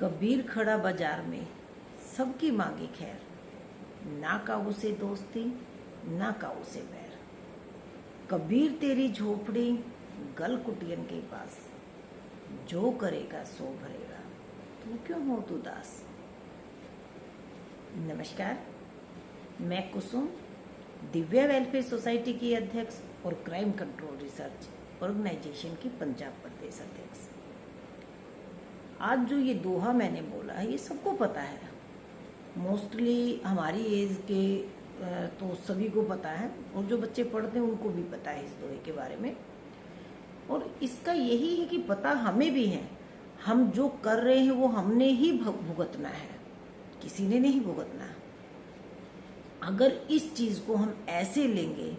कबीर खड़ा बाजार में सबकी मांगी खैर, ना काऊ से दोस्ती ना काऊ से बैर। कबीर तेरी झोपड़ी गल कुटियन के पास, जो करेगा सो भरेगा, तू क्यों हो उदास। नमस्कार, मैं कुसुम दिव्या वेलफेयर सोसाइटी की अध्यक्ष और क्राइम कंट्रोल रिसर्च ऑर्गेनाइजेशन की पंजाब प्रदेश अध्यक्ष। आज जो ये दोहा मैंने बोला है ये सबको पता है, मोस्टली हमारी एज के तो सभी को पता है, और जो बच्चे पढ़ते हैं उनको भी पता है इस दोहे के बारे में। और इसका यही है कि पता हमें भी है, हम जो कर रहे हैं वो हमने ही भुगतना है, किसी ने नहीं भुगतना। अगर इस चीज को हम ऐसे लेंगे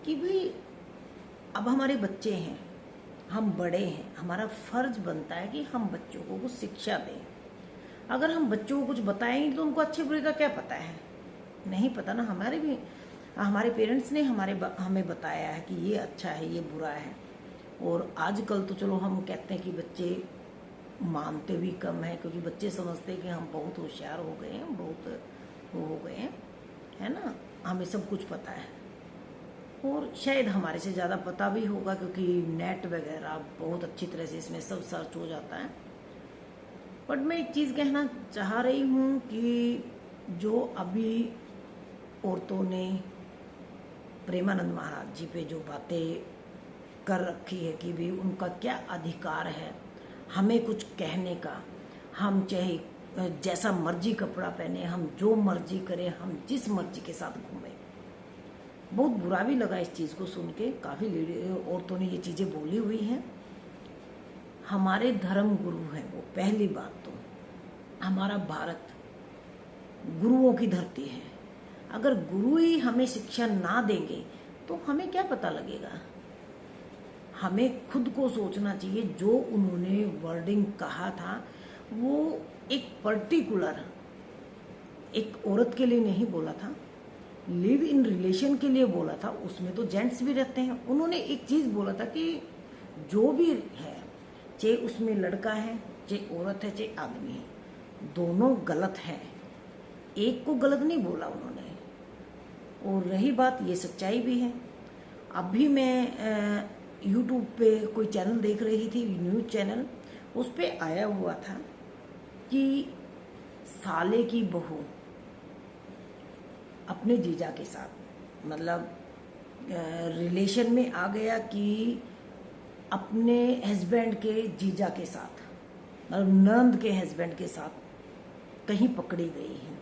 कि भाई अब हमारे बच्चे हैं, हम बड़े हैं, हमारा फर्ज बनता है कि हम बच्चों को कुछ शिक्षा दें। अगर हम बच्चों को कुछ बताएंगे तो उनको अच्छे बुरे का क्या पता है, नहीं पता ना। हमारे पेरेंट्स ने हमें बताया है कि ये अच्छा है ये बुरा है। और आजकल तो चलो हम कहते हैं कि बच्चे मानते भी कम है, क्योंकि बच्चे समझते हैं कि हम बहुत होशियार हो गए हैं, बहुत हो गए हैं, है ना, हमें सब कुछ पता है। और शायद हमारे से ज़्यादा पता भी होगा, क्योंकि नेट वगैरह बहुत अच्छी तरह से इसमें सब सर्च हो जाता है। बट मैं एक चीज़ कहना चाह रही हूँ कि जो अभी औरतों ने प्रेमानंद महाराज जी पे जो बातें कर रखी है कि भी उनका क्या अधिकार है हमें कुछ कहने का, हम चाहे जैसा मर्जी कपड़ा पहने, हम जो मर्जी करें, हम जिस मर्जी के साथ घूमें। बहुत बुरा भी लगा इस चीज़ को सुन के, काफ़ी औरतों ने ये चीज़ें बोली हुई हैं। हमारे धर्म गुरु हैं वो, पहली बात तो हमारा भारत गुरुओं की धरती है। अगर गुरु ही हमें शिक्षा ना देंगे तो हमें क्या पता लगेगा। हमें खुद को सोचना चाहिए, जो उन्होंने वर्डिंग कहा था वो एक पर्टिकुलर एक औरत के लिए नहीं बोला था, लिव इन रिलेशन के लिए बोला था। उसमें तो जेंट्स भी रहते हैं। उन्होंने एक चीज़ बोला था कि जो भी है, चाहे उसमें लड़का है, चाहे औरत है, चाहे आदमी है, दोनों गलत हैं। एक को गलत नहीं बोला उन्होंने। और रही बात, ये सच्चाई भी है। अभी मैं यूट्यूब पे कोई चैनल देख रही थी, न्यूज़ चैनल, उस पे आया हुआ था कि साले की बहू अपने जीजा के साथ, मतलब रिलेशन में आ गया कि अपने हस्बैंड के जीजा के साथ, मतलब नंद के हस्बैंड के साथ कहीं पकड़ी गई है।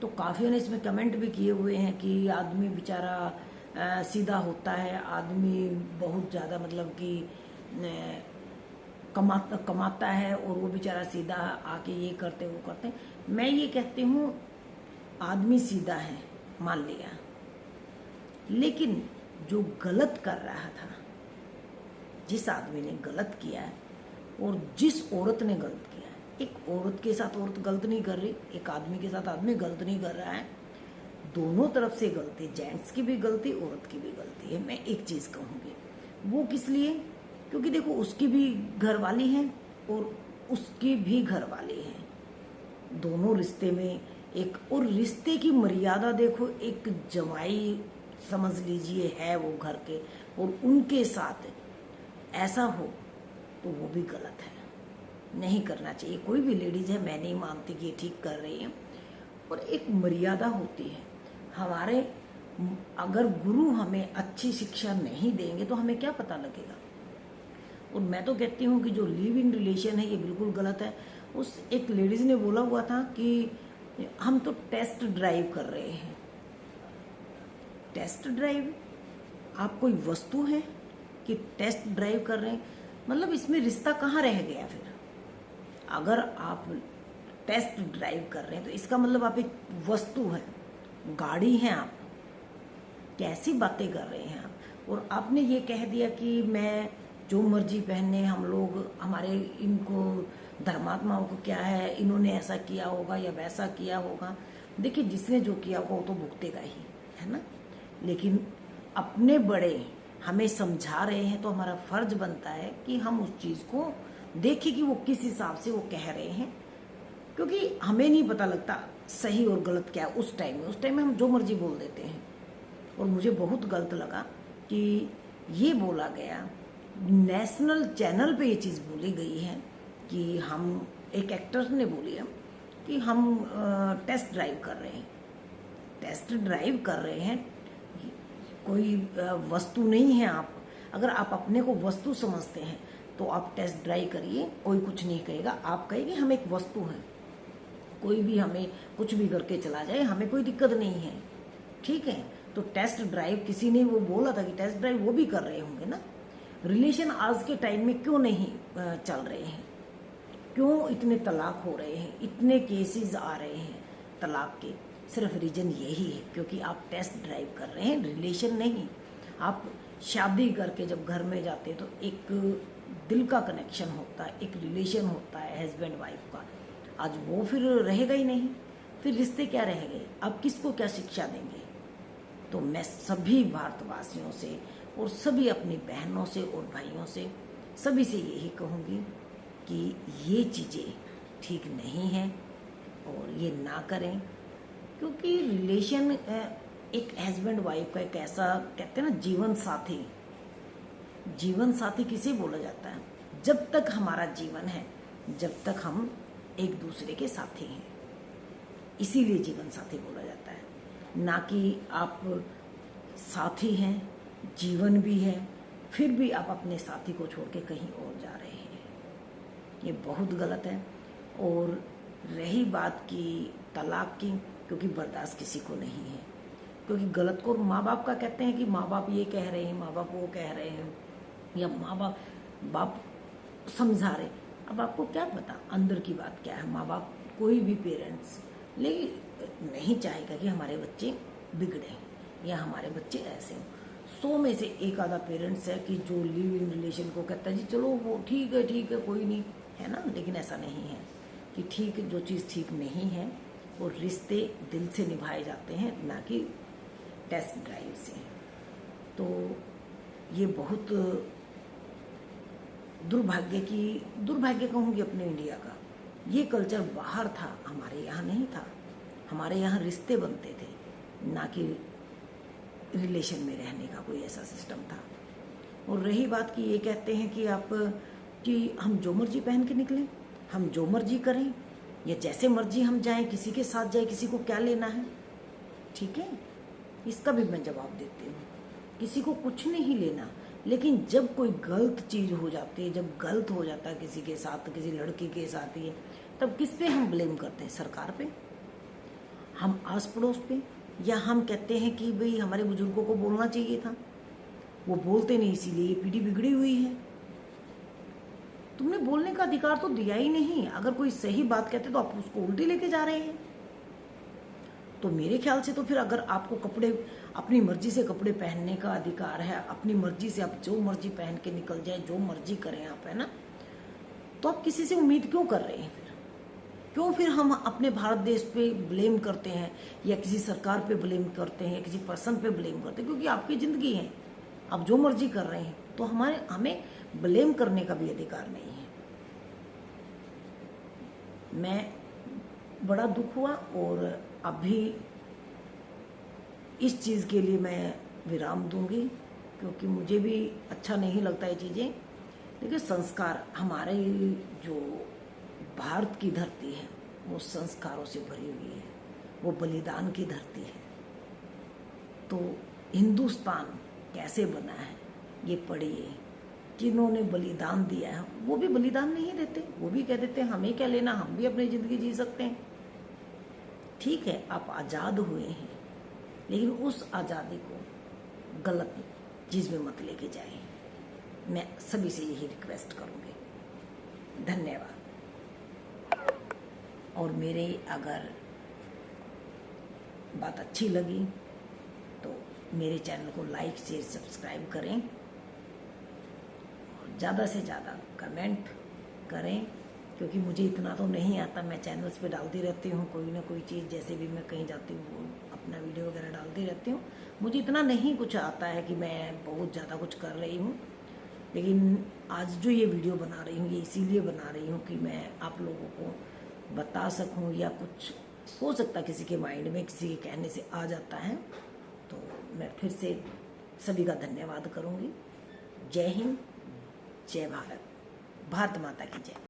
तो काफ़ियों ने इसमें कमेंट भी किए हुए हैं कि आदमी बेचारा सीधा होता है, आदमी बहुत ज़्यादा मतलब कि कमाता है और वो बेचारा सीधा आके ये करते वो करते। मैं ये कहती हूँ आदमी सीधा है, मान लिया, लेकिन जो गलत कर रहा था, जिस आदमी ने गलत किया है और जिस औरत ने गलत किया है, एक औरत के साथ औरत गलत नहीं कर रही, एक आदमी के साथ आदमी गलत नहीं कर रहा है, दोनों तरफ से गलती, जेंट्स की भी गलती, औरत की भी गलती है। मैं एक चीज़ कहूँगी, वो किस लिए, क्योंकि देखो उसकी भी घरवाली है और उसकी भी घरवाली है, दोनों रिश्ते में एक, और रिश्ते की मर्यादा देखो, एक जवाई समझ लीजिए है वो घर के, और उनके साथ ऐसा हो तो वो भी गलत है, नहीं करना चाहिए। कोई भी लेडीज है, मैं नहीं मानती कि ये ठीक कर रही है, और एक मर्यादा होती है। हमारे अगर गुरु हमें अच्छी शिक्षा नहीं देंगे तो हमें क्या पता लगेगा। और मैं तो कहती हूँ कि जो लिव इन रिलेशन है ये बिल्कुल गलत है। उस एक लेडीज ने बोला हुआ था कि हम तो टेस्ट ड्राइव कर रहे हैं। टेस्ट ड्राइव, आप कोई वस्तु है कि टेस्ट ड्राइव कर रहे हैं, मतलब इसमें रिश्ता कहाँ रह गया फिर। अगर आप टेस्ट ड्राइव कर रहे हैं तो इसका मतलब आप एक वस्तु है, गाड़ी है आप, कैसी बातें कर रहे हैं आप। और आपने ये कह दिया कि मैं जो मर्जी पहने, हम लोग, हमारे इनको धर्मात्माओं को क्या है, इन्होंने ऐसा किया होगा या वैसा किया होगा। देखिए, जिसने जो किया होगा वो तो भुगतेगा ही, है ना। लेकिन अपने बड़े हमें समझा रहे हैं तो हमारा फर्ज बनता है कि हम उस चीज़ को देखिए कि वो किस हिसाब से वो कह रहे हैं, क्योंकि हमें नहीं पता लगता सही और गलत क्या है उस टाइम में हम जो मर्जी बोल देते हैं। और मुझे बहुत गलत लगा कि ये बोला गया, नेशनल चैनल पे ये चीज़ बोली गई है कि हम, एक एक्टर ने बोली है कि हम टेस्ट ड्राइव कर रहे हैं। टेस्ट ड्राइव कर रहे हैं, कोई वस्तु नहीं है। आप अगर आप अपने को वस्तु समझते हैं तो आप टेस्ट ड्राइव करिए, कोई कुछ नहीं कहेगा। आप कहेंगे हम एक वस्तु हैं, कोई भी हमें कुछ भी करके चला जाए, हमें कोई दिक्कत नहीं है, ठीक है। तो टेस्ट ड्राइव किसी ने वो बोला था कि टेस्ट ड्राइव वो भी कर रहे होंगे ना। रिलेशन आज के टाइम में क्यों नहीं चल रहे हैं, क्यों इतने तलाक हो रहे हैं, इतने केसेस आ रहे हैं तलाक के, सिर्फ रीजन यही है क्योंकि आप टेस्ट ड्राइव कर रहे हैं, रिलेशन नहीं। आप शादी करके जब घर में जाते हैं तो एक दिल का कनेक्शन होता है, एक रिलेशन होता है हस्बैंड वाइफ का। आज वो फिर रहेगा ही नहीं, फिर रिश्ते क्या रहेंगे, आप किसको क्या शिक्षा देंगे। तो मैं सभी भारतवासियों से और सभी अपनी बहनों से और भाइयों से, सभी से यही कहूँगी कि ये चीज़ें ठीक नहीं हैं और ये ना करें, क्योंकि रिलेशन एक हस्बैंड वाइफ का एक ऐसा, कहते हैं ना, जीवन साथी। जीवन साथी किसे बोला जाता है? जब तक हमारा जीवन है, जब तक हम एक दूसरे के साथी हैं, इसीलिए जीवन साथी बोला जाता है। ना कि आप साथी हैं, जीवन भी है, फिर भी आप अपने साथी को छोड़ के कहीं और जा रहे हैं, ये बहुत गलत है। और रही बात की तलाक की, क्योंकि बर्दाश्त किसी को नहीं है, क्योंकि गलत को माँ बाप का कहते हैं कि माँ बाप ये कह रहे हैं, माँ बाप वो कह रहे हैं, या माँ बाप समझा रहे। अब आपको क्या पता अंदर की बात क्या है। माँ बाप, कोई भी पेरेंट्स लेकिन नहीं चाहेगा कि हमारे बच्चे बिगड़े या हमारे बच्चे ऐसे हों। 100 में से एक आधा पेरेंट्स है कि जो लिव इन रिलेशन को कहता है जी चलो वो ठीक है कोई नहीं, है ना। लेकिन ऐसा नहीं है कि ठीक, जो चीज़ ठीक नहीं है वो रिश्ते दिल से निभाए जाते हैं, ना कि टेस्ट ड्राइव से। तो ये बहुत दुर्भाग्य कहूँगी अपने इंडिया का। ये कल्चर बाहर था, हमारे यहाँ नहीं था। हमारे यहाँ रिश्ते बनते थे, ना कि रिलेशन में रहने का कोई ऐसा सिस्टम था। और रही बात कि ये कहते हैं कि हम जो मर्जी पहन के निकलें, हम जो मर्जी करें, या जैसे मर्जी हम जाएं, किसी के साथ जाए, किसी को क्या लेना है, ठीक है। इसका भी मैं जवाब देती हूँ, किसी को कुछ नहीं लेना। लेकिन जब कोई गलत चीज़ हो जाती है, जब गलत हो जाता है किसी के साथ, किसी लड़की के साथ ही, तब किस पे हम ब्लेम करते हैं? सरकार पे, हम आस पड़ोस पे, या हम कहते हैं कि भाई हमारे बुजुर्गों को बोलना चाहिए था, वो बोलते नहीं, इसीलिए ये पीढ़ी बिगड़ी हुई है। तुमने बोलने का अधिकार तो दिया ही नहीं। अगर कोई सही बात कहते तो आप उसको उल्टी लेके जा रहे हैं। तो मेरे ख्याल से तो फिर अगर आपको कपड़े, अपनी मर्जी से कपड़े पहनने का अधिकार है, अपनी मर्जी से आप जो मर्जी पहन के निकल जाए, जो मर्जी करें आप, है ना, तो आप किसी से उम्मीद क्यों कर रहे हैं? क्यों फिर हम अपने भारत देश पे ब्लेम करते हैं, या किसी सरकार पे ब्लेम करते हैं, या किसी पर्सन पे ब्लेम करते हैं? क्योंकि आपकी ज़िंदगी है, आप जो मर्जी कर रहे हैं, तो हमें ब्लेम करने का भी अधिकार नहीं है। मैं बड़ा दुख हुआ, और अभी इस चीज़ के लिए मैं विराम दूंगी, क्योंकि मुझे भी अच्छा नहीं लगता ये चीज़ें। देखिए, संस्कार, हमारे जो भारत की धरती है वो संस्कारों से भरी हुई है, वो बलिदान की धरती है। तो हिंदुस्तान कैसे बना है ये पढ़िए। जिन्होंने बलिदान दिया है वो भी बलिदान नहीं देते, वो भी कह देते हैं हमें क्या लेना, हम भी अपनी ज़िंदगी जी सकते हैं। ठीक है, आप आज़ाद हुए हैं, लेकिन उस आज़ादी को गलत चीज़ में मत लेके जाएं। मैं सभी से यही रिक्वेस्ट करूँगी। धन्यवाद। और मेरे अगर बात अच्छी लगी तो मेरे चैनल को लाइक, शेयर, सब्सक्राइब करें, और ज़्यादा से ज़्यादा कमेंट करें, क्योंकि मुझे इतना तो नहीं आता। मैं चैनल्स पे डालती रहती हूँ कोई ना कोई चीज़, जैसे भी मैं कहीं जाती हूँ अपना वीडियो वगैरह डालती रहती हूँ। मुझे इतना नहीं कुछ आता है कि मैं बहुत ज़्यादा कुछ कर रही हूँ। लेकिन आज जो ये वीडियो बना रही हूँ ये इसीलिए बना रही हूँ कि मैं आप लोगों को बता सकूँ, या कुछ हो सकता किसी के माइंड में किसी के कहने से आ जाता है, तो मैं फिर से सभी का धन्यवाद करूँगी। जय हिंद, जय भारत, भारत माता की जय।